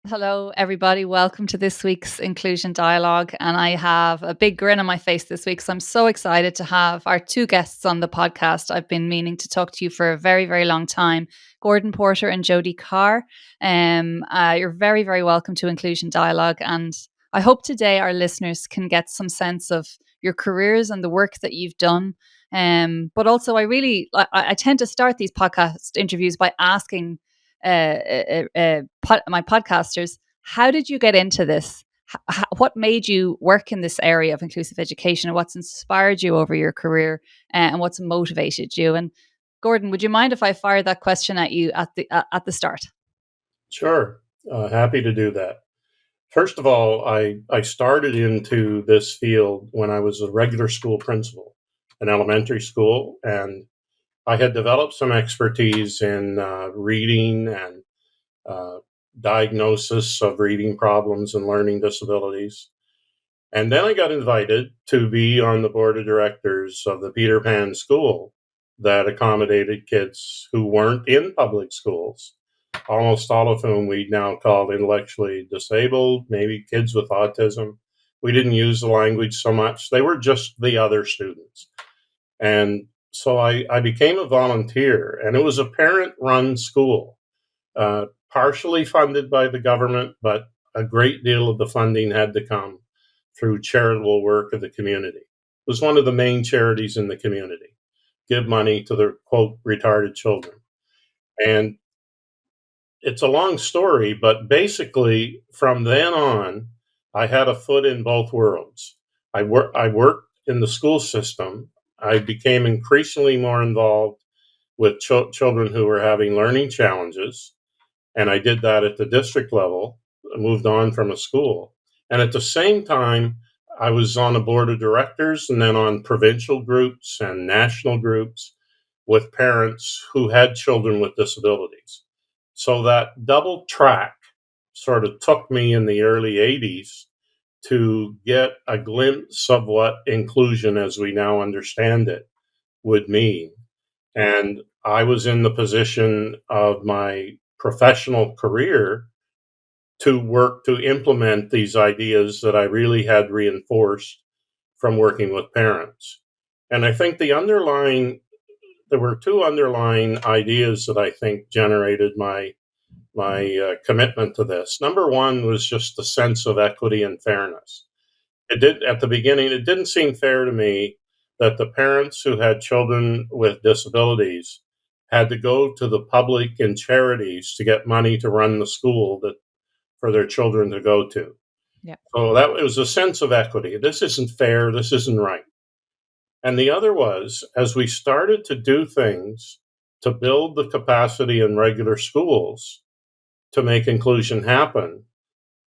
Hello, everybody. Welcome to this week's Inclusion Dialogue. And I have a big grin on my face this week. So I'm so excited to have our two guests on the podcast. I've been meaning to talk to you for a very, very long time. Gordon Porter and Jodie Carr. You're very, very welcome to Inclusion Dialogue. And I hope today our listeners can get some sense of your careers and the work that you've done. But also, I tend to start these podcast interviews by asking my podcasters, how did you get into this? What made you work in this area of inclusive education, and what's inspired you over your career, and what's motivated you? And Gordon, would you mind if I fire that question at you at the start? Sure. Happy to do that. First of all, I started into this field when I was a regular school principal in elementary school, and I had developed some expertise in reading and uh, diagnosis of reading problems and learning disabilities. And then I got invited to be on the board of directors of the Peter Pan School that accommodated kids who weren't in public schools, almost all of whom we now call intellectually disabled, maybe kids with autism. We didn't use the language so much. They were just the other students. And so I became a volunteer, and it was a parent run school, partially funded by the government, but a great deal of the funding had to come through charitable work of the community. It was one of the main charities in the community, give money to the quote retarded children. And it's a long story, but basically from then on, I had a foot in both worlds. I worked in the school system. I became increasingly more involved with children who were having learning challenges, and I did that at the district level. I moved on from a school, and at the same time, I was on a board of directors and then on provincial groups and national groups with parents who had children with disabilities. So that double track sort of took me in the early 80s to get a glimpse of what inclusion as we now understand it would mean. And I was in the position of my professional career to work to implement these ideas that I really had reinforced from working with parents. And I think there were two underlying ideas that I think generated my commitment to this. Number one was just the sense of equity and fairness. It did at the beginning. It didn't seem fair to me that the parents who had children with disabilities had to go to the public and charities to get money to run the school that for their children to go to. Yeah. So that it was a sense of equity. This isn't fair. This isn't right. And the other was as we started to do things to build the capacity in regular schools to make inclusion happen,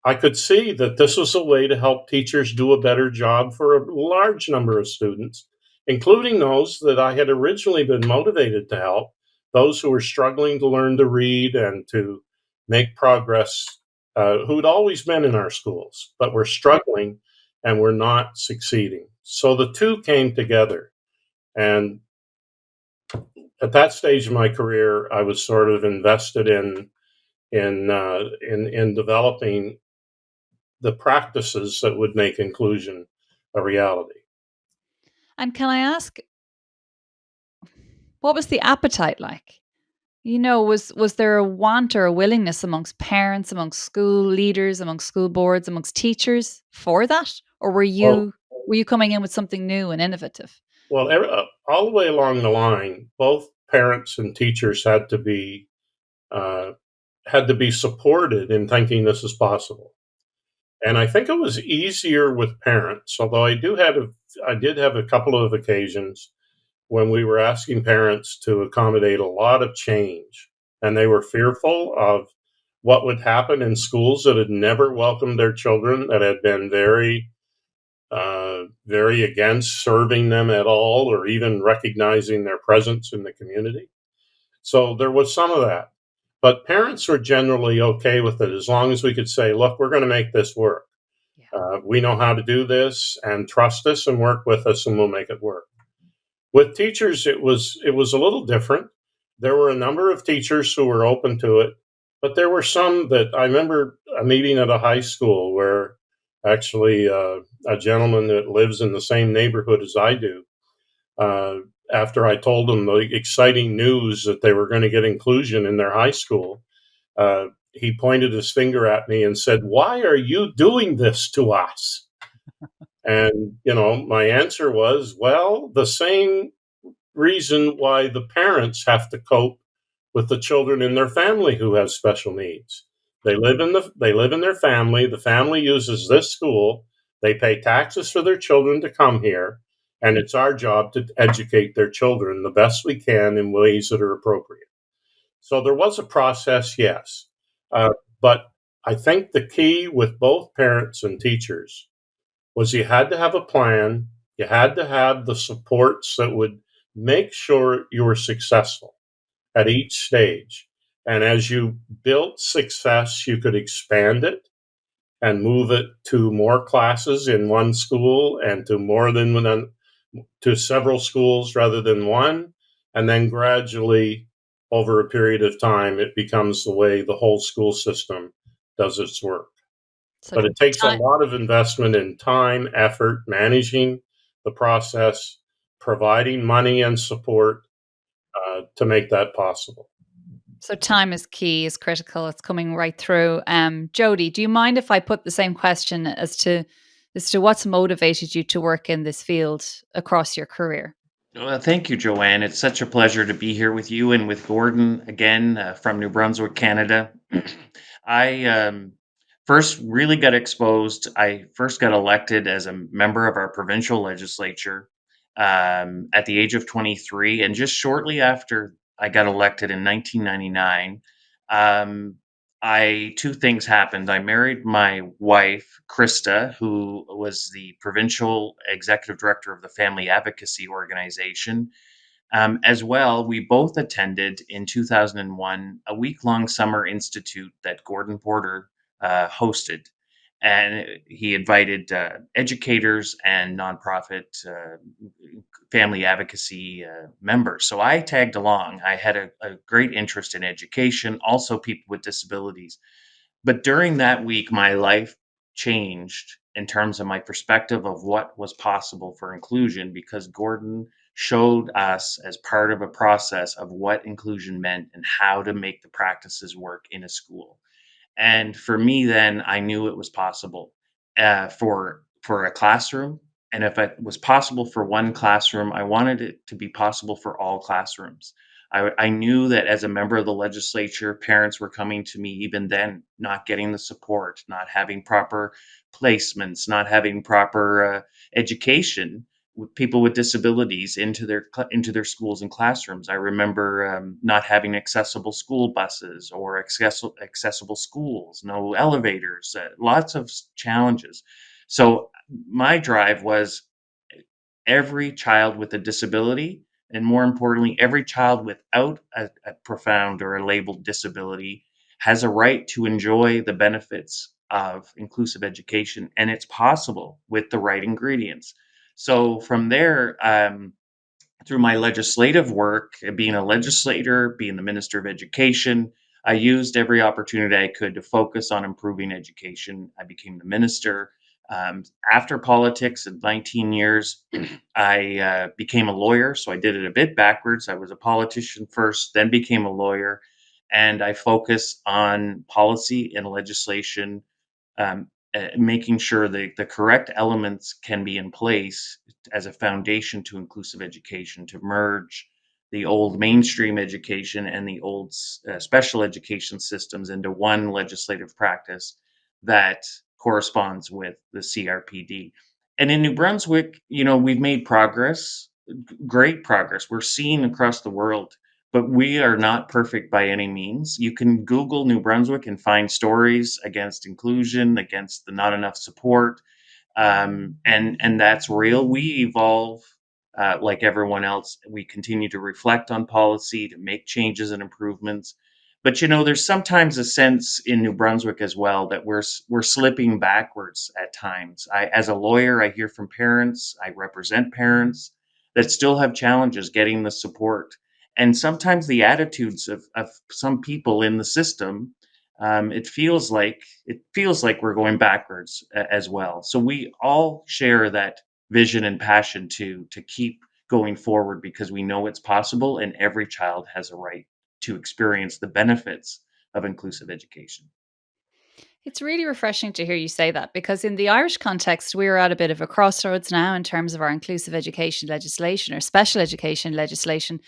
I could see that this was a way to help teachers do a better job for a large number of students, including those that I had originally been motivated to help, those who were struggling to learn to read and to make progress, who'd always been in our schools, but were struggling and were not succeeding. So the two came together. And at that stage of my career, I was sort of invested in developing the practices that would make inclusion a reality. And can I ask, what was the appetite like? Was there a want or a willingness amongst parents, amongst school leaders, amongst school boards, amongst teachers for that, or were Well, you coming in with something new and innovative? all the way along the line, both parents and teachers uh, had to be supported in thinking this is possible. And I think it was easier with parents, although I did have a couple of occasions when we were asking parents to accommodate a lot of change, and they were fearful of what would happen in schools that had never welcomed their children, that had been very against serving them at all or even recognizing their presence in the community. So there was some of that. But parents were generally okay with it as long as we could say, look, we're going to make this work. Yeah. We know how to do this and trust us and work with us and we'll make it work. With teachers, it was a little different. There were a number of teachers who were open to it, but there were some that I remember a meeting at a high school where actually a gentleman that lives in the same neighborhood as I do, uh, after I told them the exciting news that they were going to get inclusion in their high school, he pointed his finger at me and said, "Why are you doing this to us?" And, my answer was, well, the same reason why the parents have to cope with the children in their family who have special needs. They live in their family. The family uses this school. They pay taxes for their children to come here, and it's our job to educate their children the best we can in ways that are appropriate. So there was a process, yes, but I think the key with both parents and teachers was you had to have a plan. You had to have the supports that would make sure you were successful at each stage. And as you built success, you could expand it and move it to more classes in one school and to more than one, to several schools rather than one. And then gradually, over a period of time, it becomes the way the whole school system does its work. So But it takes a time. lot of investment in time, effort, managing the process, providing money and support to make that possible. So time is key, is critical. It's coming right through. Jody, do you mind if I put the same question as to what's motivated you to work in this field across your career? Well, thank you, Joanne. It's such a pleasure to be here with you and with Gordon again from New Brunswick, Canada. I first really got exposed. I first got elected as a member of our provincial legislature at the age of 23. And just shortly after I got elected in 1999, um, two things happened. I married my wife, Krista, who was the provincial executive director of the Family Advocacy Organization. As well, we both attended in 2001 a week long summer institute that Gordon Porter hosted. And he invited educators and nonprofit family advocacy members. So I tagged along. I had a great interest in education, also people with disabilities. But during that week, my life changed in terms of my perspective of what was possible for inclusion because Gordon showed us as part of a process of what inclusion meant and how to make the practices work in a school. And for me, then I knew it was possible for a classroom. And if it was possible for one classroom, I wanted it to be possible for all classrooms. I knew that as a member of the legislature, parents were coming to me even then, not getting the support, not having proper placements, not having proper education with people with disabilities into their schools and classrooms. I remember not having accessible school buses or accessible schools, no elevators, lots of challenges. So my drive was every child with a disability, and more importantly, every child without a profound or a labeled disability has a right to enjoy the benefits of inclusive education, and it's possible with the right ingredients. So from there, through my legislative work, being a legislator, being the Minister of Education, I used every opportunity I could to focus on improving education. I became the minister. Um, After politics, in 19 years, I became a lawyer. So I did it a bit backwards. I was a politician first, then became a lawyer. And I focus on policy and legislation, making sure the correct elements can be in place as a foundation to inclusive education, to merge the old mainstream education and the old special education systems into one legislative practice that corresponds with the CRPD. And in New Brunswick, we've made progress, great progress. We're seen across the world, but we are not perfect by any means. You can Google New Brunswick and find stories against inclusion, against the not enough support, and that's real. We evolve like everyone else. We continue to reflect on policy, to make changes and improvements. But there's sometimes a sense in New Brunswick as well that we're slipping backwards at times. As a lawyer, I hear from parents. I represent parents that still have challenges getting the support, and sometimes the attitudes of some people in the system it feels like we're going backwards as well. So we all share that vision and passion to keep going forward because we know it's possible, and every child has a right to experience the benefits of inclusive education. It's really refreshing to hear you say that because, in the Irish context, we're at a bit of a crossroads now in terms of our inclusive education legislation or special education legislation.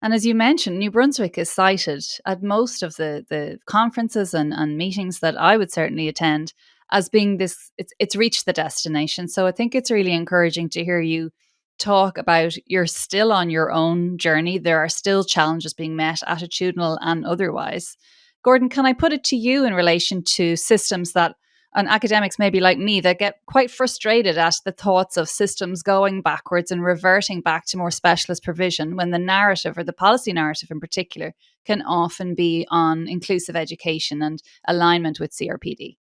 And as you mentioned, New Brunswick is cited at most of the conferences and meetings that I would certainly attend as being this, it's reached the destination. So I think it's really encouraging to hear you talk about you're still on your own journey. There are still challenges being met, attitudinal and otherwise. Gordon, can I put it to you in relation to systems that, and academics maybe like me, that get quite frustrated at the thoughts of systems going backwards and reverting back to more specialist provision when the narrative, or the policy narrative in particular, can often be on inclusive education and alignment with CRPD?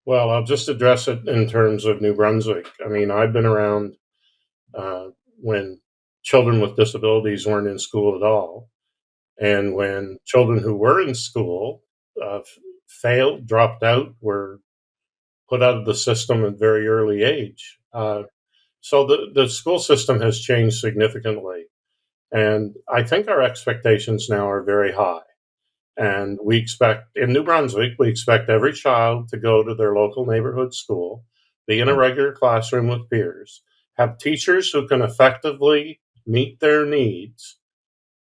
Well, I'll just address it in terms of New Brunswick. I mean, I've been around uh, when children with disabilities weren't in school at all, and when children who were in school failed, dropped out, were put out of the system at a very early age. So the school system has changed significantly. And I think our expectations now are very high. And we expect, in New Brunswick, we expect every child to go to their local neighborhood school, be in a regular classroom with peers, have teachers who can effectively meet their needs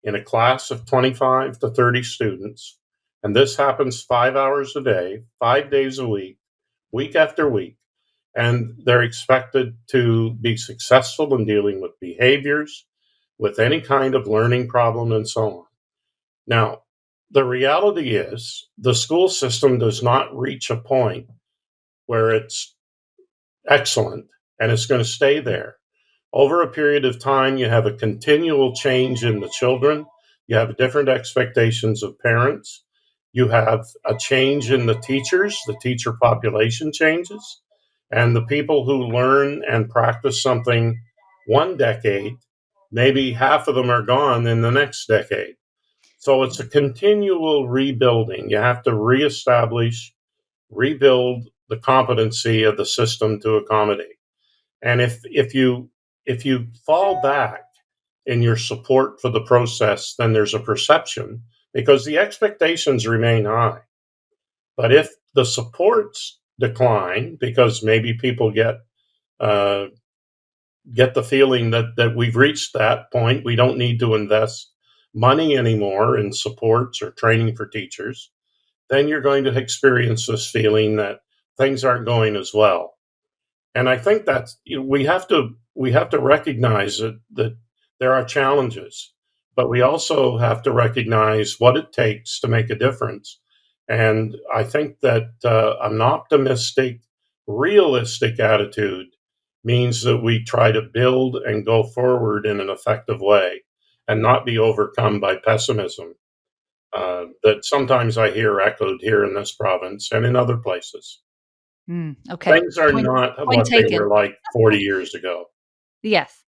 in a class of 25 to 30 students. And this happens 5 hours a day, 5 days a week after week. And they're expected to be successful in dealing with behaviors, with any kind of learning problem, and so on. Now, the reality is the school system does not reach a point where it's excellent and it's going to stay there. Over a period of time, you have a continual change in the children. You have different expectations of parents. You have a change in the teachers. The teacher population changes. And the people who learn and practice something one decade, maybe half of them are gone in the next decade. So it's a continual rebuilding. You have to reestablish, rebuild the competency of the system to accommodate. And if you fall back in your support for the process, then there's a perception because the expectations remain high. But if the supports decline because maybe people uh, get the feeling that we've reached that point, we don't need to invest money anymore in supports or training for teachers, then you're going to experience this feeling that things aren't going as well. And I think that's, we have to recognize that there are challenges, but we also have to recognize what it takes to make a difference. And I think that an optimistic, realistic attitude means that we try to build and go forward in an effective way and not be overcome by pessimism that sometimes I hear echoed here in this province and in other places. Okay. Things are not Point what they taken. were like 40 years ago. Yes.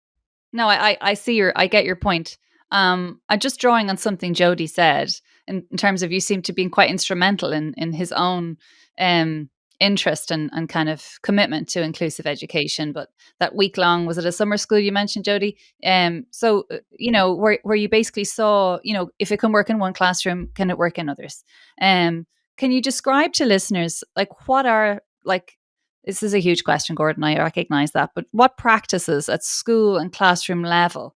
No, I see I get your point. I'm just drawing on something Jody said in terms of you seem to be quite instrumental in his own um, interest and kind of commitment to inclusive education. But that week long, was it a summer school you mentioned, Jody? Where you basically saw, if it can work in one classroom, can it work in others? Um, can you describe to listeners like what are like this is a huge question, Gordon. I recognize that. But what practices at school and classroom level,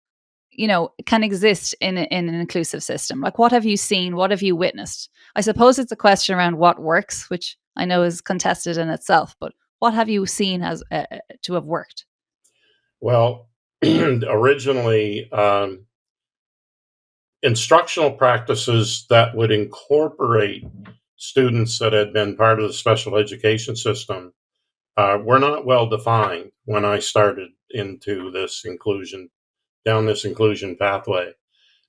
can exist in an inclusive system? Like, what have you seen? What have you witnessed? I suppose it's a question around what works, which I know is contested in itself. But what have you seen as to have worked? Well, originally, instructional practices that would incorporate students that had been part of the special education system were not well defined when I started into this inclusion, down this inclusion pathway.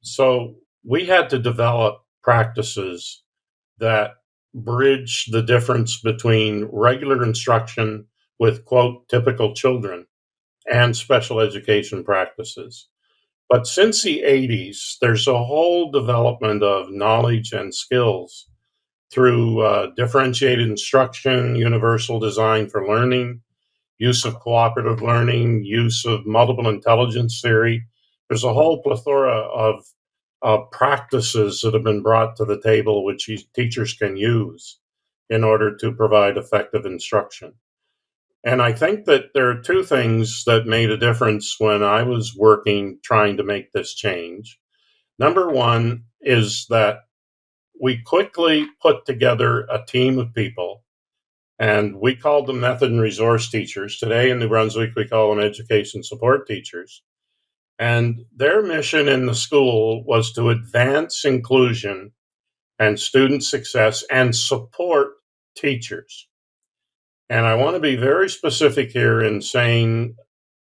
So we had to develop practices that bridge the difference between regular instruction with, quote, typical children and special education practices. But since the 80s, there's a whole development of knowledge and skills through differentiated instruction, universal design for learning, use of cooperative learning, use of multiple intelligence theory. There's a whole plethora of practices that have been brought to the table which teachers can use in order to provide effective instruction. And I think that there are two things that made a difference when I was working trying to make this change. Number one is that we quickly put together a team of people, and we called them method and resource teachers. Today in New Brunswick, we call them education support teachers. And their mission in the school was to advance inclusion and student success and support teachers. And I want to be very specific here in saying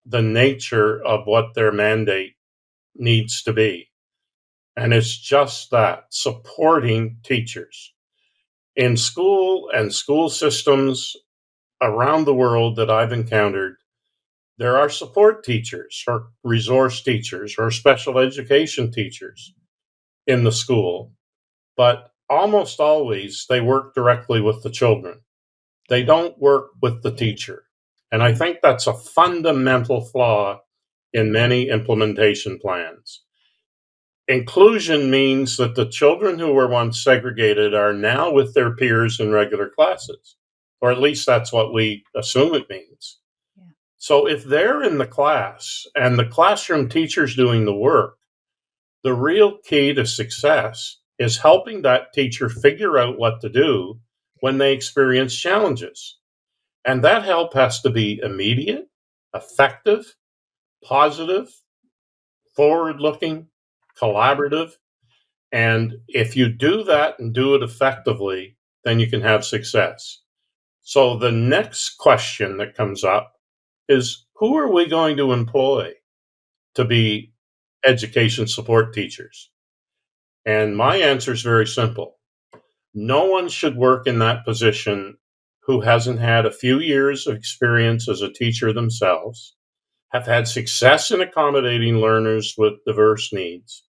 the nature of what their mandate needs to be. And it's just that, supporting teachers. In school and school systems around the world that I've encountered, there are support teachers or resource teachers or special education teachers in the school, but almost always they work directly with the children. They don't work with the teacher. And I think that's a fundamental flaw in many implementation plans. Inclusion means that the children who were once segregated are now with their peers in regular classes, or at least that's what we assume it means. Yeah. So if they're in the class and the classroom teacher's doing the work, the real key to success is helping that teacher figure out what to do when they experience challenges. And that help has to be immediate, effective, positive, forward-looking, collaborative. And if you do that and do it effectively, then you can have success. So the next question that comes up is, who are we going to employ to be education support teachers? And my answer is very simple. No one should work in that position who hasn't had a few years of experience as a teacher themselves, have had success in accommodating learners with diverse needs,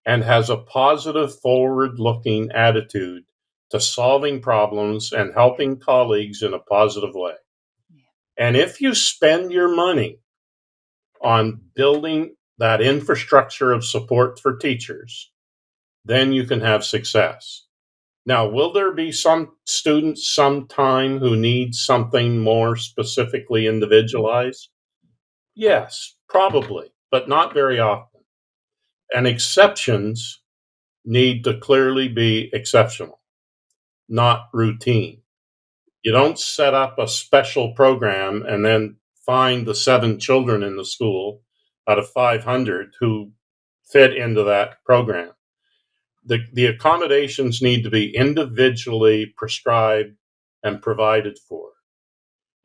and has a positive, forward-looking attitude to solving problems and helping colleagues in a positive way. And if you spend your money on building that infrastructure of support for teachers, then you can have success. Now, will there be some students sometime who need something more specifically individualized? Yes, probably, but not very often. And exceptions need to clearly be exceptional, not routine. You don't set up a special program and then find the 7 children in the school out of 500 who fit into that program. The accommodations need to be individually prescribed and provided for.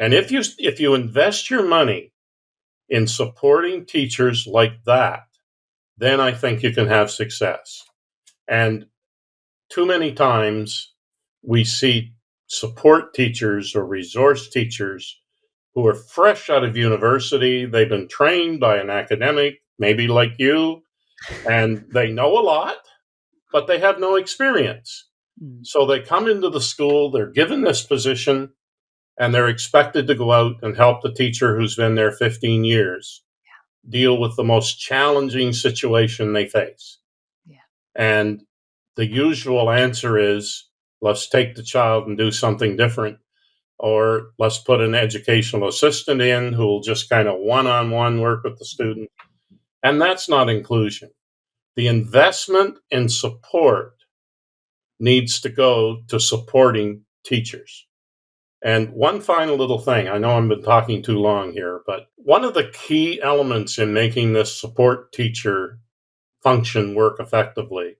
And if you invest your money in supporting teachers like that, then I think you can have success. And too many times we see support teachers or resource teachers who are fresh out of university. They've been trained by an academic, maybe like you, and they know a lot, but they have no experience. So they come into the school, they're given this position, and they're expected to go out and help the teacher who's been there 15 years deal with the most challenging situation they face. Yeah. And the usual answer is, let's take the child and do something different, or let's put an educational assistant in who will just kind of one-on-one work with the student. And that's not inclusion. The investment in support needs to go to supporting teachers. And one final little thing, I know I've been talking too long here, but one of the key elements in making this support teacher function work effectively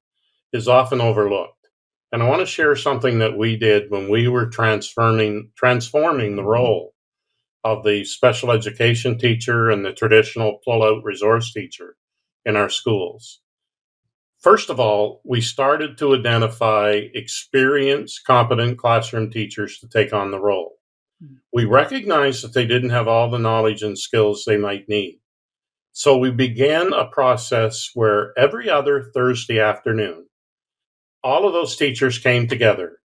is often overlooked. And I want to share something that we did when we were transforming the role of the special education teacher and the traditional pull-out resource teacher in our schools. First of all, we started to identify experienced, competent classroom teachers to take on the role. We recognized that they didn't have all the knowledge and skills they might need. So we began a process where every other Thursday afternoon, all of those teachers came together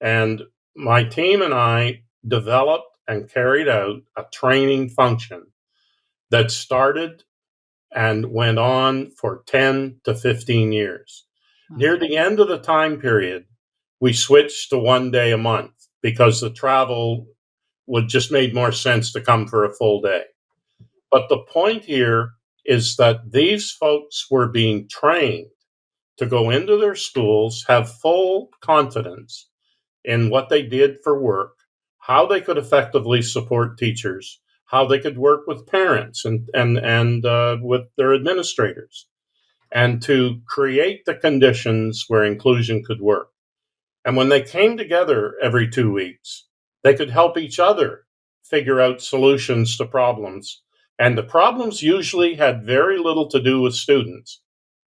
And my team and I developed and carried out a training function that started and went on for 10 to 15 years. Near the end of the time period, we switched to 1 day a month because the travel would just made more sense to come for a full day. But the point here is that these folks were being trained to go into their schools, have full confidence in what they did for work, how they could effectively support teachers, how they could work with parents and with their administrators, and to create the conditions where inclusion could work. And when they came together every 2 weeks, they could help each other figure out solutions to problems. And the problems usually had very little to do with students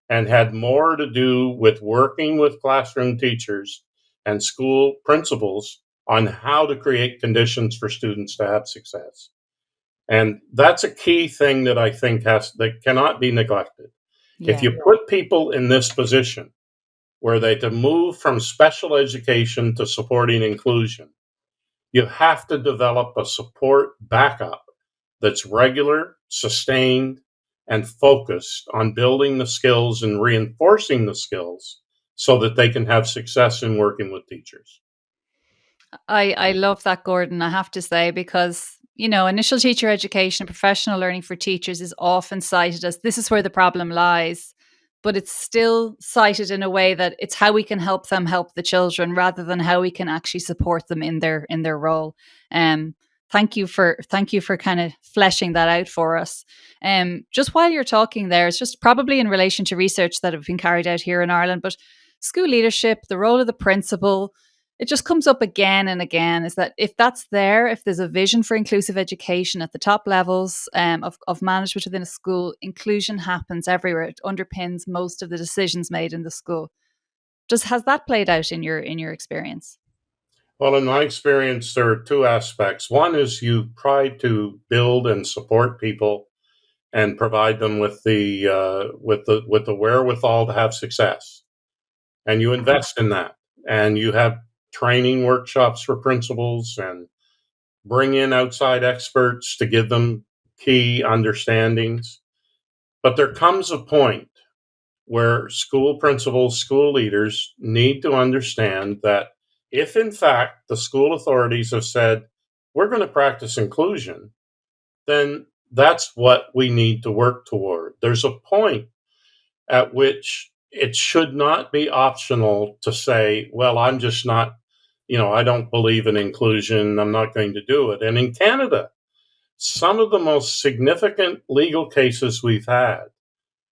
and had more to do with working with classroom teachers and school principals on how to create conditions for students to have success. And that's a key thing that I think that cannot be neglected. If you put people in this position where they to move from special education to supporting inclusion, you have to develop a support backup that's regular, sustained, and focused on building the skills and reinforcing the skills so that they can have success in working with teachers. I love that, Gordon, I have to say, because, initial teacher education, professional learning for teachers is often cited as this is where the problem lies, but it's still cited in a way that it's how we can help them help the children rather than how we can actually support them in their role. Um, thank you for kind of fleshing that out for us. Just while you're talking there, it's just probably in relation to research that have been carried out here in Ireland, but school leadership, the role of the principal, it just comes up again and again, is that if that's there, if there's a vision for inclusive education at the top levels of management within a school, inclusion happens everywhere. It underpins most of the decisions made in the school. Has that played out in your experience? Well, in my experience, there are two aspects. One is you try to build and support people and provide them with the wherewithal to have success, and you invest in that, and you have training workshops for principals and bring in outside experts to give them key understandings. But there comes a point where school principals, school leaders need to understand that if, in fact, the school authorities have said, we're going to practice inclusion, then that's what we need to work toward. There's a point at which it should not be optional to say, well, I'm just not, I don't believe in inclusion. I'm not going to do it. And in Canada, some of the most significant legal cases we've had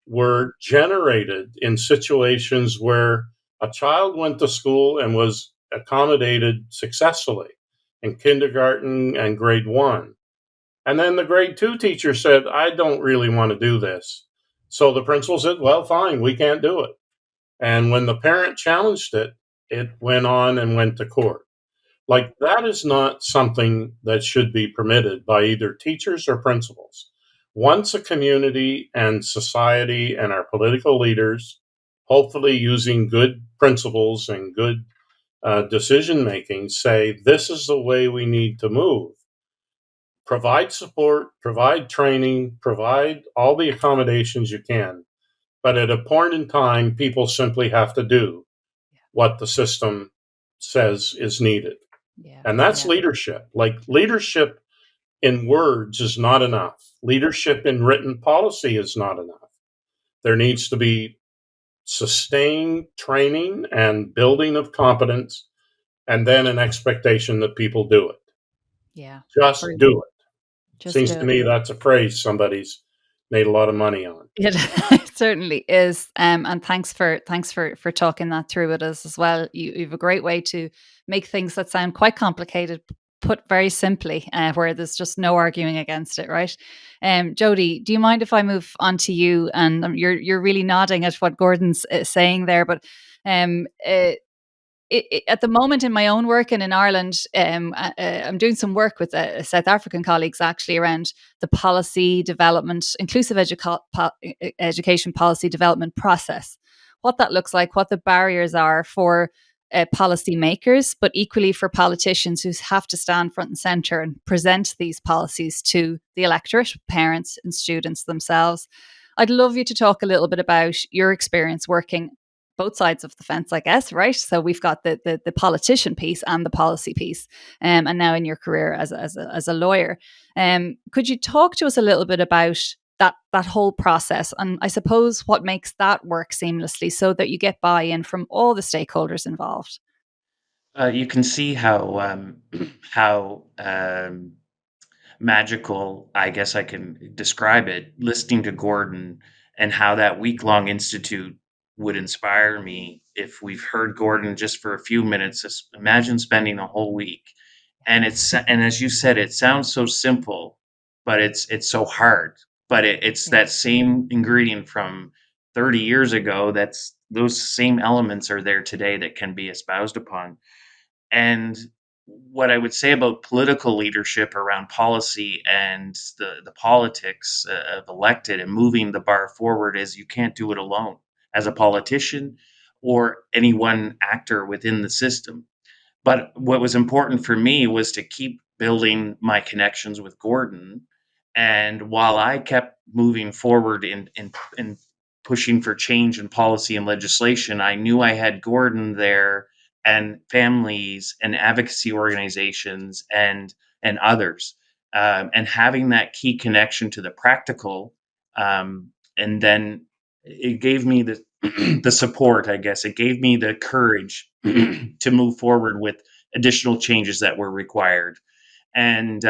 were generated in situations where a child went to school and was accommodated successfully in kindergarten and grade one. And then the grade two teacher said, I don't really want to do this. So the principal said, well, fine, we can't do it. And when the parent challenged it, it went on and went to court. Like, that is not something that should be permitted by either teachers or principals. Once a community and society and our political leaders, hopefully using good principles and good decision making, say this is the way we need to move, provide support, provide training, provide all the accommodations you can. But at a point in time, people simply have to do what the system says is needed. And that's leadership. Like, leadership in words is not enough. Leadership in written policy is not enough. There needs to be sustained training and building of competence, and then an expectation that people do it. Yeah. Just do it. Just Seems do to it. me that's a phrase somebody's made a lot of money on. It certainly is. And thanks for talking that through with us as well. You have a great way to make things that sound quite complicated put very simply, where there's just no arguing against it, right? Jody, do you mind if I move on to you? And you're really nodding at what Gordon's saying there, but um, uh, at the moment in my own work and in Ireland, I'm doing some work with South African colleagues actually around the policy development, inclusive education policy development process, what that looks like, what the barriers are for policy makers, but equally for politicians who have to stand front and center and present these policies to the electorate, parents and students themselves. I'd love you to talk a little bit about your experience working both sides of the fence, I guess, right? So we've got the politician piece and the policy piece, and now in your career as a lawyer. Could you talk to us a little bit about that whole process, and I suppose what makes that work seamlessly so that you get buy-in from all the stakeholders involved? You can see how how magical, I guess I can describe it, listening to Gordon and how that week-long institute would inspire me. If we've heard Gordon just for a few minutes, imagine spending a whole week. And as you said, it sounds so simple, but it's so hard. But it's Yeah. that same ingredient from 30 years ago. That's those same elements are there today that can be espoused upon. And what I would say about political leadership around policy and the politics of elected and moving the bar forward is you can't do it alone as a politician or any one actor within the system. But what was important for me was to keep building my connections with Gordon. And while I kept moving forward in pushing for change in policy and legislation, I knew I had Gordon there and families and advocacy organizations and others. And having that key connection to the practical, and then it gave me the the support, I guess. It gave me the courage to move forward with additional changes that were required. And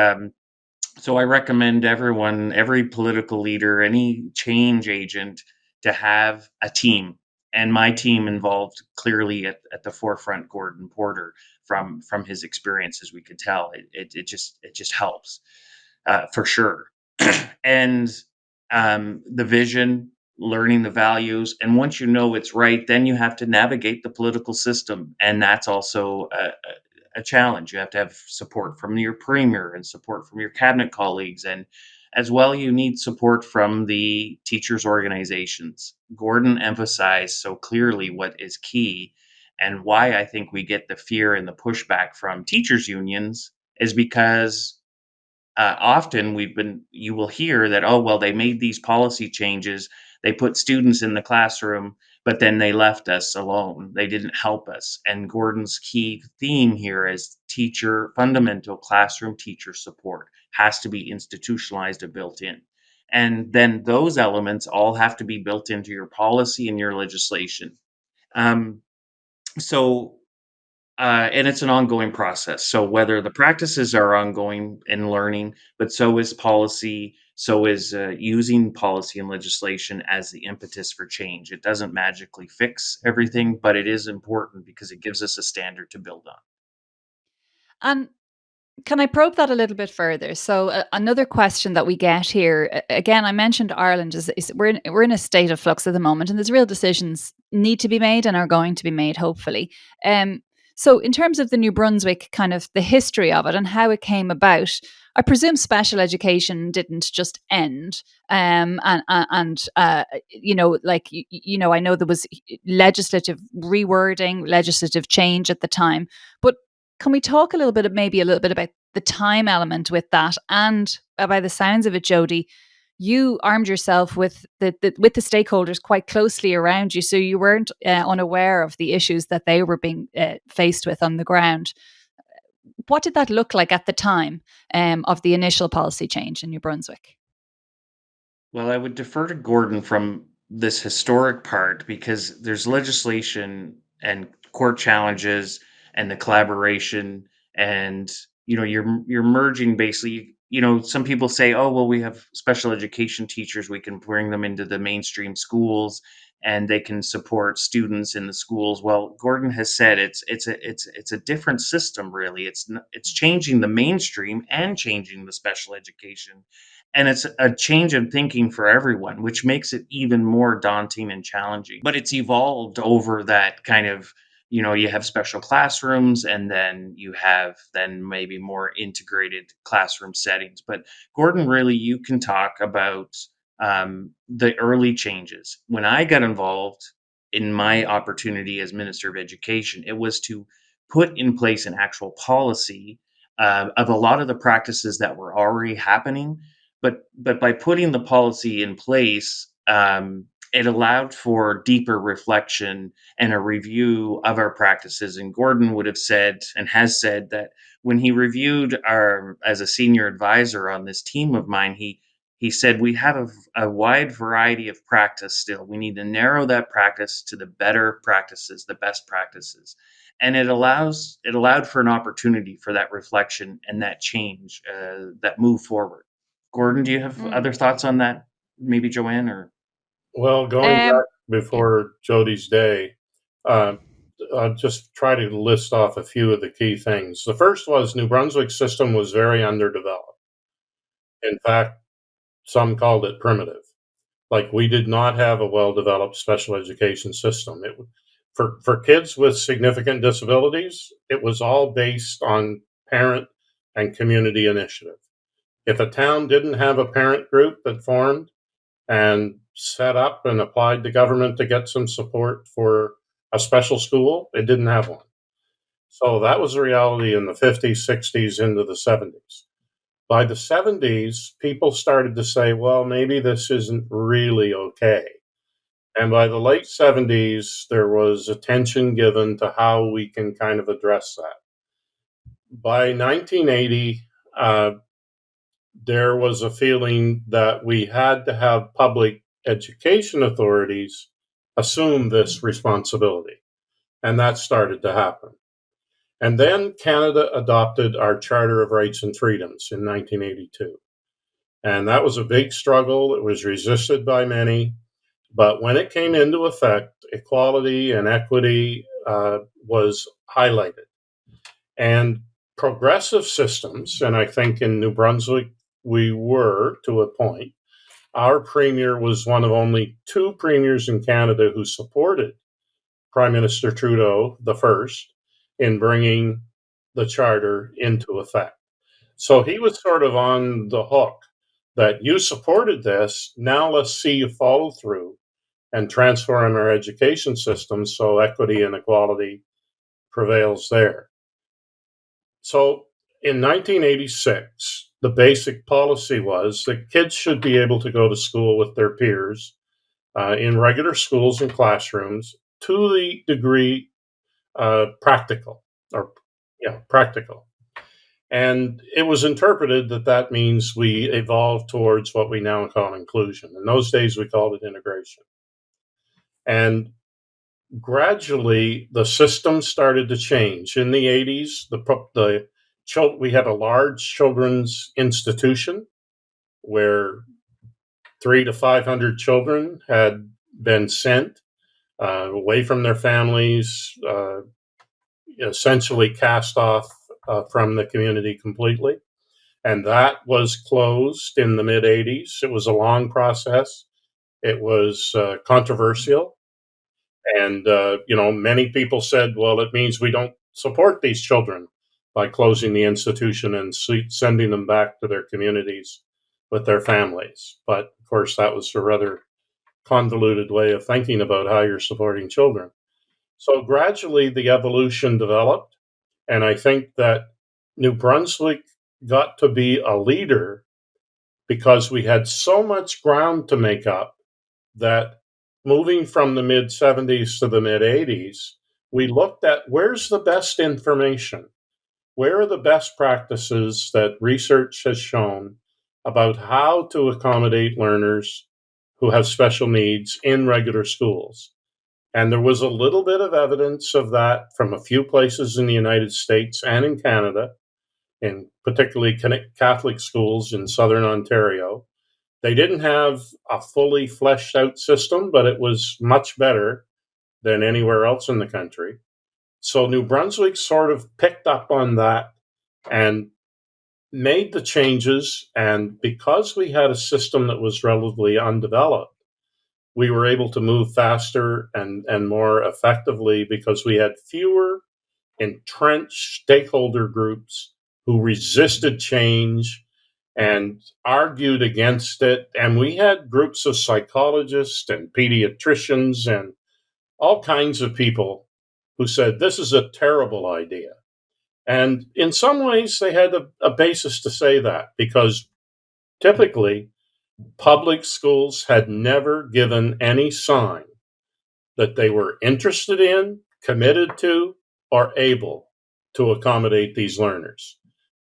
so I recommend everyone, every political leader, any change agent, to have a team. And my team involved clearly at the forefront Gordon Porter from his experience, as we could tell. It just helps for sure. And the vision, learning the values, and once you know it's right, then you have to navigate the political system, and that's also a challenge. You have to have support from your premier and support from your cabinet colleagues, and as well, you need support from the teachers' organizations. Gordon emphasized so clearly what is key, and why I think we get the fear and the pushback from teachers' unions is because often you will hear that, oh, well, they made these policy changes, they put students in the classroom, but then they left us alone, they didn't help us. And Gordon's key theme here is fundamental classroom teacher support has to be institutionalized and built in, and then those elements all have to be built into your policy and your legislation. Um, so and it's an ongoing process. So whether the practices are ongoing and learning, but so is policy, so is using policy and legislation as the impetus for change. It doesn't magically fix everything, but it is important because it gives us a standard to build on. And can I probe that a little bit further? So another question that we get here, again, I mentioned Ireland is we're in a state of flux at the moment, and there's real decisions need to be made and are going to be made, hopefully. Um, so in terms of the New Brunswick, kind of the history of it and how it came about, I presume special education didn't just end. Like I know there was legislative rewording, legislative change at the time, but can we talk maybe a little bit about the time element with that? And by the sounds of it, Jody, you armed yourself with the stakeholders quite closely around you, so you weren't unaware of the issues that they were being faced with on the ground. What did that look like at the time of the initial policy change in New Brunswick? Well, I would defer to Gordon from this historic part because there's legislation and court challenges and the collaboration, and you're merging basically. Some people say, "Oh, well, we have special education teachers, we can bring them into the mainstream schools and they can support students in the schools." Well, Gordon has said it's a different system really. It's changing the mainstream and changing the special education, and it's a change in thinking for everyone, which makes it even more daunting and challenging. But it's evolved over that kind of, you have special classrooms and then you have then maybe more integrated classroom settings. But Gordon, really, you can talk about the early changes. When I got involved, in my opportunity as Minister of Education. It was to put in place an actual policy of a lot of the practices that were already happening. But by putting the policy in place, it allowed for deeper reflection and a review of our practices. And Gordon would have said and has said that when he reviewed our as a senior advisor on this team of mine, he said we have a wide variety of practice still. We need to narrow that practice to the better practices, the best practices. And it allowed for an opportunity for that reflection and that change, that move forward. Gordon, do you have Mm. other thoughts on that? Maybe Joanne or Well, going Um, back before Jody's day, uh, I'll just try to list off a few of the key things. The first was New Brunswick's system was very underdeveloped. In fact, some called it primitive. Like we did not have a well-developed special education system. For kids with significant disabilities, it was all based on parent and community initiative. If a town didn't have a parent group that formed and set up and applied to government to get some support for a special school, it didn't have one. So that was the reality in the 50s, 60s, into the 70s. By the 70s, people started to say, well, maybe this isn't really okay. And by the late 70s, there was attention given to how we can kind of address that. By 1980, there was a feeling that we had to have public education authorities assume this responsibility. And that started to happen. And then Canada adopted our Charter of Rights and Freedoms in 1982. And that was a big struggle. It was resisted by many. But when it came into effect, equality and equity was highlighted. And progressive systems, and I think in New Brunswick we were to a point, our premier was one of only two premiers in Canada who supported Prime Minister Trudeau, the first, in bringing the charter into effect. So he was sort of on the hook that you supported this, now let's see you follow through and transform our education system so equity and equality prevails there. So in 1986, the basic policy was that kids should be able to go to school with their peers in regular schools and classrooms to the degree practical, or practical. And it was interpreted that that means we evolve towards what we now call inclusion. In those days, we called it integration. And gradually, the system started to change. In the 80s, we had a large children's institution where 300 to 500 children had been sent away from their families, essentially cast off from the community completely. And that was closed in the mid 80s. It was a long process. It was controversial. And, many people said, well, it means we don't support these children by closing the institution and sending them back to their communities with their families. But of course, that was a rather convoluted way of thinking about how you're supporting children. So gradually the evolution developed. And I think that New Brunswick got to be a leader because we had so much ground to make up that moving from the mid 70s to the mid 80s, we looked at where's the best information? Where are the best practices that research has shown about how to accommodate learners who have special needs in regular schools? And there was a little bit of evidence of that from a few places in the United States and in Canada, in particularly Catholic schools in southern Ontario. They didn't have a fully fleshed out system, but it was much better than anywhere else in the country. So New Brunswick sort of picked up on that and made the changes. And because we had a system that was relatively undeveloped, we were able to move faster and more effectively because we had fewer entrenched stakeholder groups who resisted change and argued against it. And we had groups of psychologists and pediatricians and all kinds of people who said this is a terrible idea. And in some ways, they had a basis to say that because typically public schools had never given any sign that they were interested in, committed to, or able to accommodate these learners.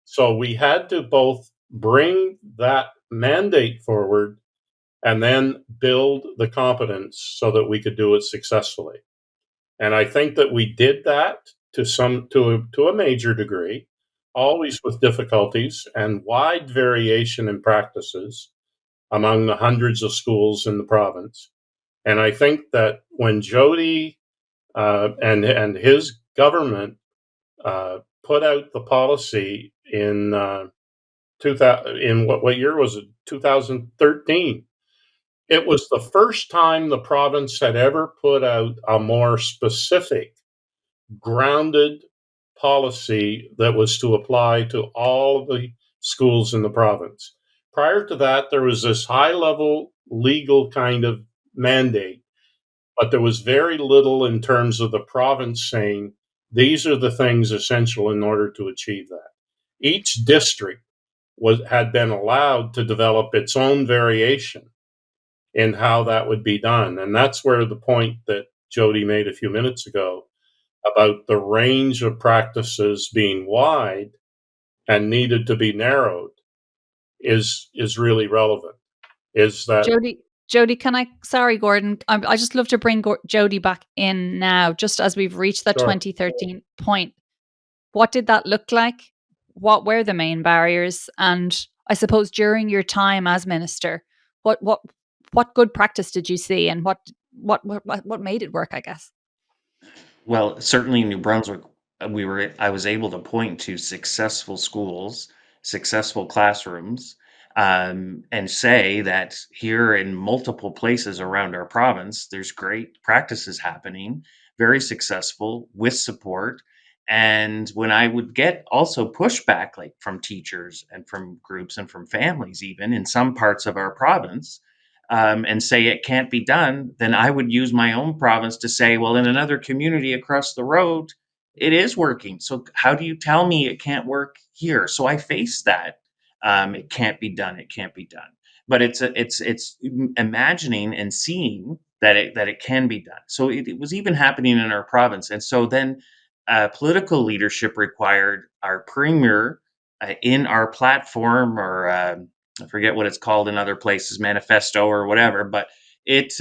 So we had to both bring that mandate forward and then build the competence so that we could do it successfully. And I think that we did that to a major degree, always with difficulties and wide variation in practices among the hundreds of schools in the province. And I think that when Jody and his government put out the policy in 2000, in what year was it? 2013. It was the first time the province had ever put out a more specific, grounded policy that was to apply to all of the schools in the province. Prior to that, there was this high level legal kind of mandate, but there was very little in terms of the province saying these are the things essential in order to achieve that. Each district had been allowed to develop its own variation in how that would be done. And that's where the point that Jody made a few minutes ago about the range of practices being wide and needed to be narrowed is really relevant. Is that Jody, can I? Sorry, Gordon. I just love to bring Jody back in now, just as we've reached that sure? 2013 point. What did that look like? What were the main barriers? And I suppose during your time as minister, what what what good practice did you see, and what made it work? I guess. Well, certainly in New Brunswick, I was able to point to successful schools, successful classrooms, and say that here in multiple places around our province, there's great practices happening, very successful with support. And when I would get also pushback, like from teachers and from groups and from families, even in some parts of our province, and say it can't be done, then I would use my own province to say, well, in another community across the road, it is working. So how do you tell me it can't work here? So I face that. It can't be done. It can't be done. But it's imagining and seeing that it can be done. So it was even happening in our province. And so then political leadership required our premier in our platform or I forget what it's called in other places, manifesto or whatever, but it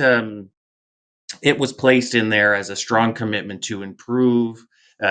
it was placed in there as a strong commitment to improve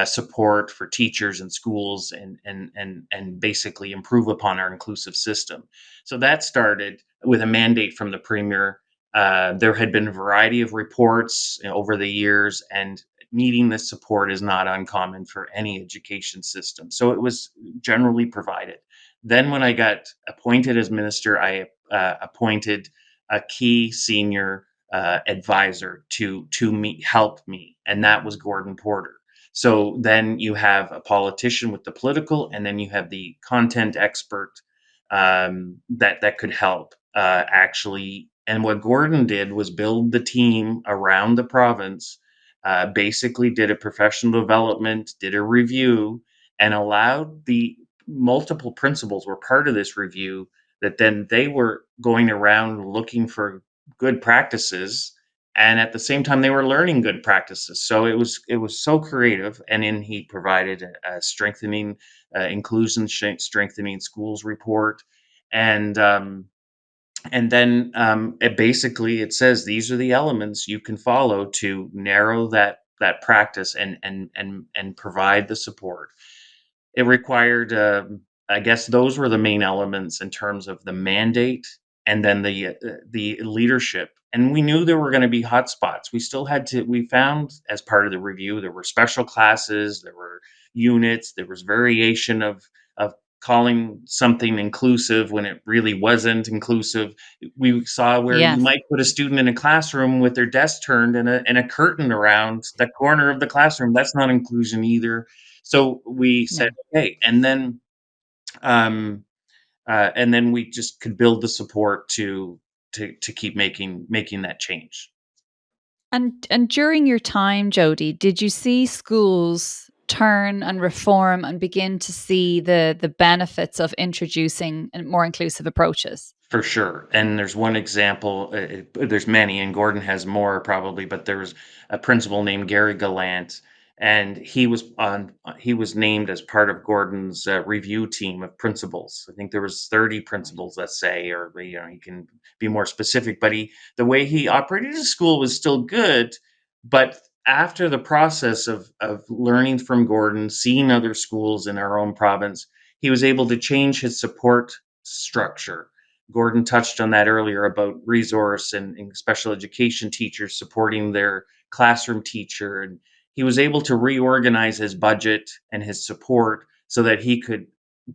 support for teachers and schools and basically improve upon our inclusive system. So that started with a mandate from the premier. There had been a variety of reports over the years, and needing this support is not uncommon for any education system. So it was generally provided. Then, when I got appointed as minister, I appointed a key senior advisor to me, help me, and that was Gordon Porter. So then you have a politician with the political, and then you have the content expert that could help actually. And what Gordon did was build the team around the province. Basically, did a professional development, did a review, and allowed the multiple principals were part of this review. That then they were going around looking for good practices, and at the same time they were learning good practices. So it was so creative, and then he provided a strengthening inclusion strengthening schools report. And um, and then it says these are the elements you can follow to narrow that practice and provide the support. It required, I guess, those were the main elements in terms of the mandate, and then the leadership. And we knew there were going to be hot spots. We still had to. We found as part of the review there were special classes, there were units, there was variation of calling something inclusive when it really wasn't inclusive. We saw where you Yes. might put a student in a classroom with their desk turned and a curtain around the corner of the classroom. That's not inclusion either. So we said, No. okay, um, and then we just could build the support to keep making that change. And during your time, Jody, did you see schools turn and reform and begin to see the benefits of introducing more inclusive approaches? For sure. And there's one example, there's many, and Gordon has more probably, but there was a principal named Gary Gallant, and he was named as part of Gordon's review team of principals. I think there was 30 Right. principals, let's say, or he can be more specific, but the way he operated his school was still good, but after the process of learning from Gordon, seeing other schools in our own province, he was able to change his support structure. Gordon touched on that earlier about resource and special education teachers supporting their classroom teacher. And he was able to reorganize his budget and his support so that he could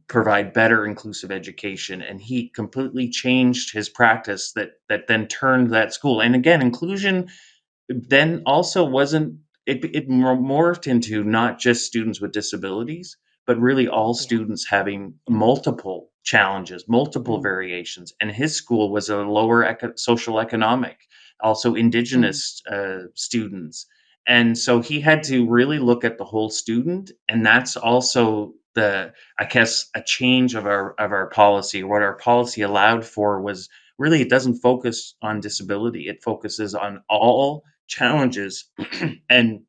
provide better inclusive education. And he completely changed his practice that then turned that school. And again, inclusion then also wasn't it morphed into not just students with disabilities, but really all Yeah. students having multiple challenges, multiple Mm, variations. And his school was a lower social economic, also mm, indigenous students. And so he had to really look at the whole student. And that's also I guess, a change of our policy. What our policy allowed for was really it doesn't focus on disability. It focuses on all challenges and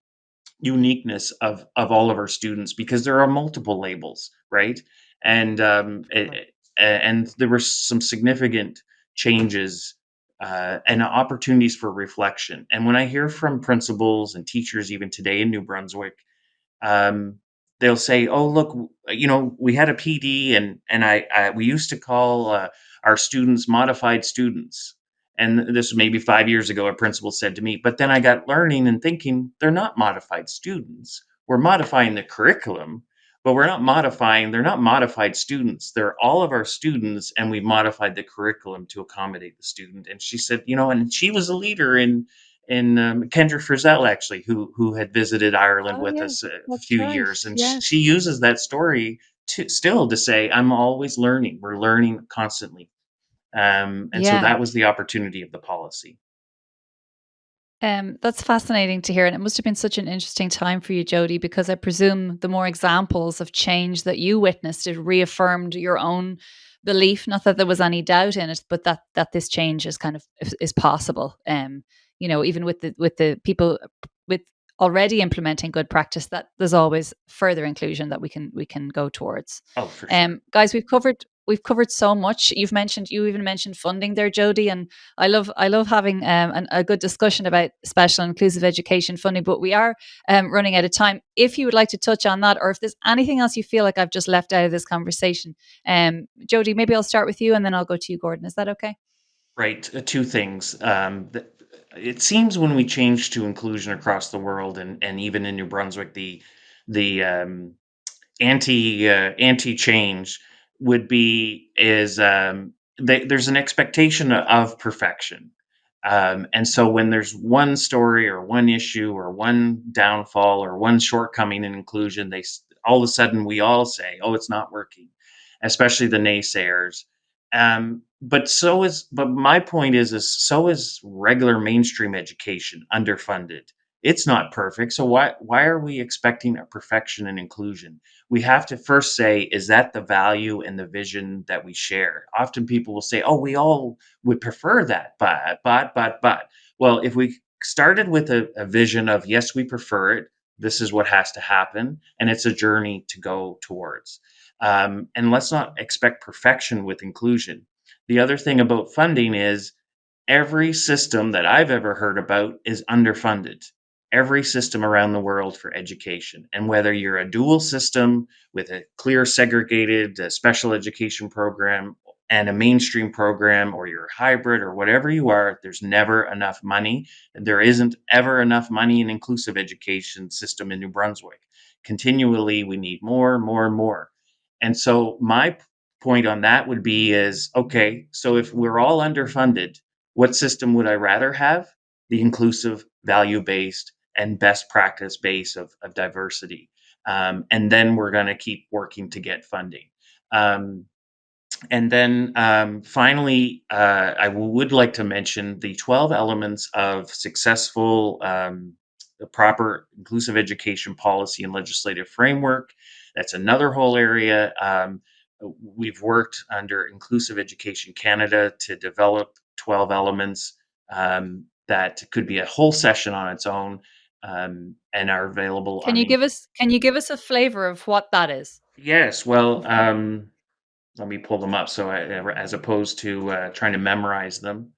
uniqueness of all of our students because there are multiple labels, right? And right. and there were some significant changes and opportunities for reflection. And when I hear from principals and teachers, even today in New Brunswick, um, they'll say, "Oh, look, we had a PD, and we used to call our students modified students." And this was maybe 5 years ago. A principal said to me, "But then I got learning and thinking they're not modified students. We're modifying the curriculum, but we're not modifying. They're not modified students. They're all of our students, and we've modified the curriculum to accommodate the student." And she said, and she was a leader in Kendra Frizzell, actually, who had visited Ireland Oh, with yeah, us a that's few right. years, and she Yes. uses that story to say, "I'm always learning. We're learning constantly," and so Yeah. that was the opportunity of the policy. That's fascinating to hear. And it must have been such an interesting time for you, Jody, because I presume the more examples of change that you witnessed, it reaffirmed your own belief, not that there was any doubt in it, but that this change is kind of is possible. Even with the people with already implementing good practice, that there's always further inclusion that we can go towards. Oh, for sure. Guys, we've covered so much. You even mentioned funding there, Jody, and I love having a good discussion about special and inclusive education funding, but we are running out of time. If you would like to touch on that, or if there's anything else you feel like I've just left out of this conversation, Jody, maybe I'll start with you and then I'll go to you, Gordon. Is that okay? Right. Two things. It seems when we change to inclusion across the world, and even in New Brunswick, the anti change would be is there's an expectation of perfection, and so when there's one story or one issue or one downfall or one shortcoming in inclusion, all of a sudden we all say, "Oh, it's not working," especially the naysayers. But my point is so is regular mainstream education underfunded. It's not perfect, so why are we expecting a perfection and inclusion? We have to first say, is that the value and the vision that we share? Often people will say, "Oh, we all would prefer that," but. Well, if we started with a vision of, yes, we prefer it, this is what has to happen, and it's a journey to go towards. And let's not expect perfection with inclusion. The other thing about funding is every system that I've ever heard about is underfunded. Every system around the world for education. And whether you're a dual system with a clear segregated special education program and a mainstream program, or you're hybrid or whatever you are, there's never enough money. There isn't ever enough money in inclusive education system in New Brunswick. Continually, we need more, more, more. And so my point on that would be is, okay, so if we're all underfunded, what system would I rather have? The inclusive, value based, and best practice base of diversity. And then we're going to keep working to get funding. Um, And then finally, I would like to mention the 12 elements of successful, the proper inclusive education policy and legislative framework. That's another whole area. We've worked under Inclusive Education Canada to develop 12 elements that could be a whole session on its own, and are available Can on you the. give us a flavor of what that is? Yes, well, let me pull them up. So as opposed to trying to memorize them,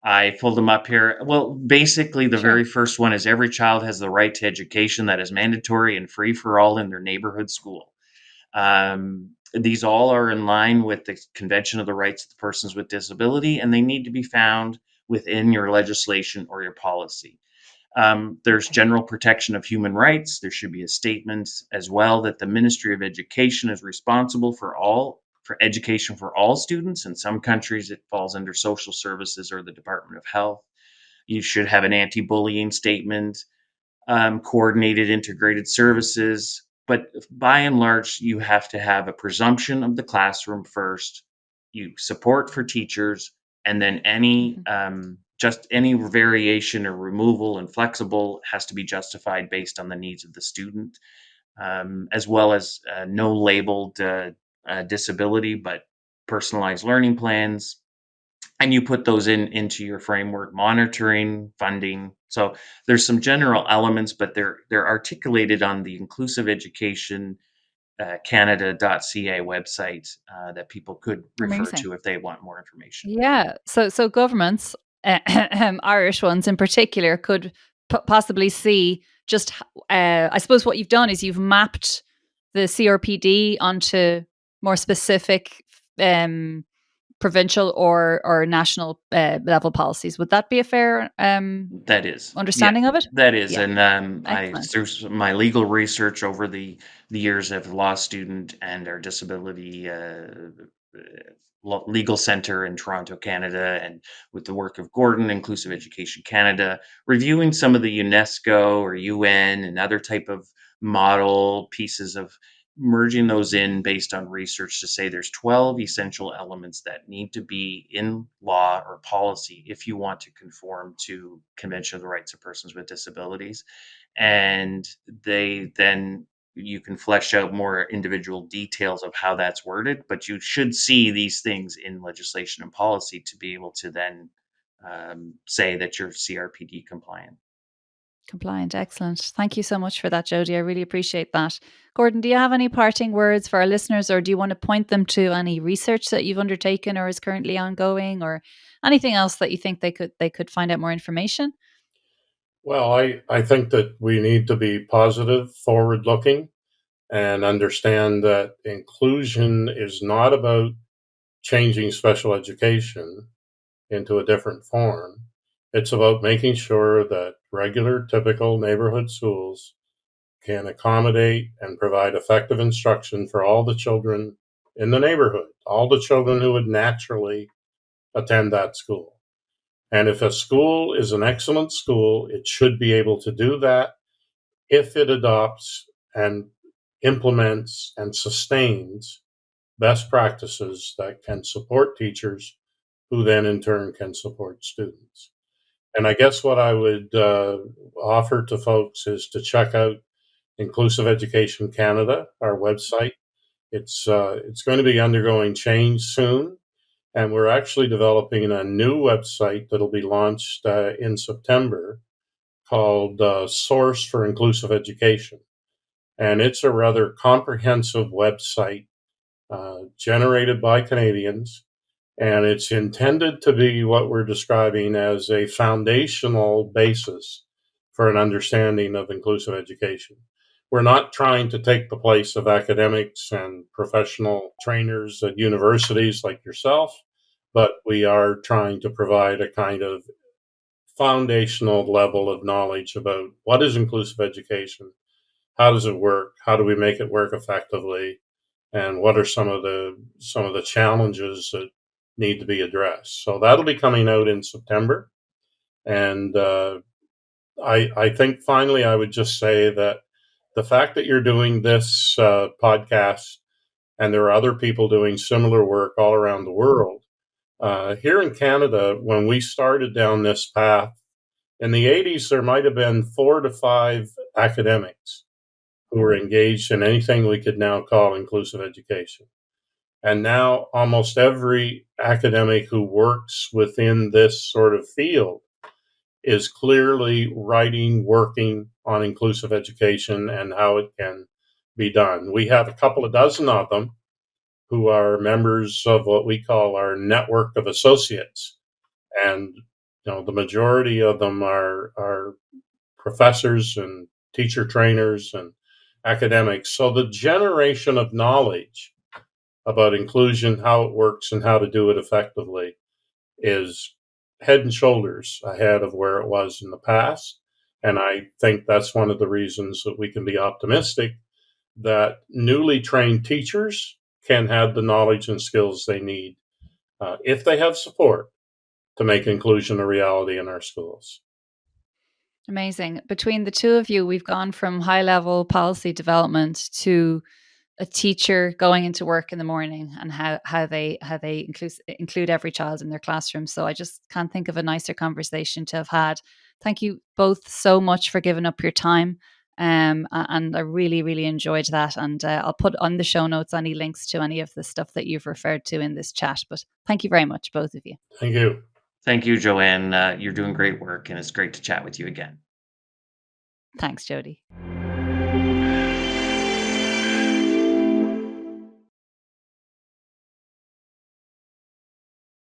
I pulled them up here. Well, basically, the Sure. very first one is every child has the right to education that is mandatory and free for all in their neighborhood school. These all are in line with the Convention of the Rights of Persons with Disability, and they need to be found within your legislation or your policy. There's Okay. general protection of human rights. There should be a statement as well that the Ministry of Education is responsible for education for all students. In some countries, it falls under social services or the Department of Health. You should have an anti-bullying statement, coordinated integrated services. But by and large, you have to have a presumption of the classroom first, you support for teachers, and then any Mhm. just any variation or removal and flexible has to be justified based on the needs of the student, as well as no labeled disability, but personalized learning plans, and you put those into your framework monitoring funding. So there's some general elements, but they're articulated on the inclusive education canada.ca website that people could refer Amazing. to if they want more information. Yeah. So governments, Irish ones in particular, could possibly see just. I suppose what you've done is you've mapped the CRPD onto more specific um, provincial or national level policies. Would that be a fair That is, yeah, understanding of it? that is, Yeah. and I Excellent. through my legal research over the years as a law student and our disability legal center in Toronto, Canada, and with the work of Gordon, Inclusive Education Canada, reviewing some of the UNESCO or UN and other type of model pieces of merging those in based on research to say there's 12 essential elements that need to be in law or policy if you want to conform to Convention of the Rights of Persons with Disabilities. And they then you can flesh out more individual details of how that's worded, but you should see these things in legislation and policy to be able to then say that you're CRPD compliant. Compliant. Excellent. Thank you so much for that, Jody. I really appreciate that. Gordon, do you have any parting words for our listeners, or do you want to point them to any research that you've undertaken or is currently ongoing, or anything else that you think they could find out more information? Well, I think that we need to be positive, forward looking, and understand that inclusion is not about changing special education into a different form. It's about making sure that regular, typical neighborhood schools can accommodate and provide effective instruction for all the children in the neighborhood, all the children who would naturally attend that school. And if a school is an excellent school, it should be able to do that if it adopts and implements and sustains best practices that can support teachers who then in turn can support students. And I guess what I would offer to folks is to check out Inclusive Education Canada, our website. It's going to be undergoing change soon, and we're actually developing a new website that'll be launched in September called Source for Inclusive Education, and it's a rather comprehensive website generated by Canadians, and it's intended to be what we're describing as a foundational basis for an understanding of inclusive education. We're not trying to take the place of academics and professional trainers at universities like yourself, but we are trying to provide a kind of foundational level of knowledge about what is inclusive education, how does it work, how do we make it work effectively, and what are some of the challenges that need to be addressed. So that'll be coming out in September, and I think finally I would just say that the fact that you're doing this podcast and there are other people doing similar work all around the world. Here in Canada, when we started down this path in the 80s, there might have been 4 to 5 academics who were engaged in anything we could now call inclusive education. And now almost every academic who works within this sort of field is clearly writing, working on inclusive education and how it can be done. We have a couple of dozen of them who are members of what we call our network of associates. And the majority of them are professors and teacher trainers and academics. So the generation of knowledge about inclusion, how it works, and how to do it effectively is head and shoulders ahead of where it was in the past. And I think that's one of the reasons that we can be optimistic that newly trained teachers can have the knowledge and skills they need if they have support to make inclusion a reality in our schools. Amazing. Between the two of you, we've gone from high level policy development to a teacher going into work in the morning and how they include every child in their classroom. So I just can't think of a nicer conversation to have had. Thank you both so much for giving up your time. And I really, really enjoyed that. And I'll put on the show notes any links to any of the stuff that you've referred to in this chat. But thank you very much, both of you. Thank you. Thank you, Joanne. You're doing great work, and it's great to chat with you again. Thanks, Jody.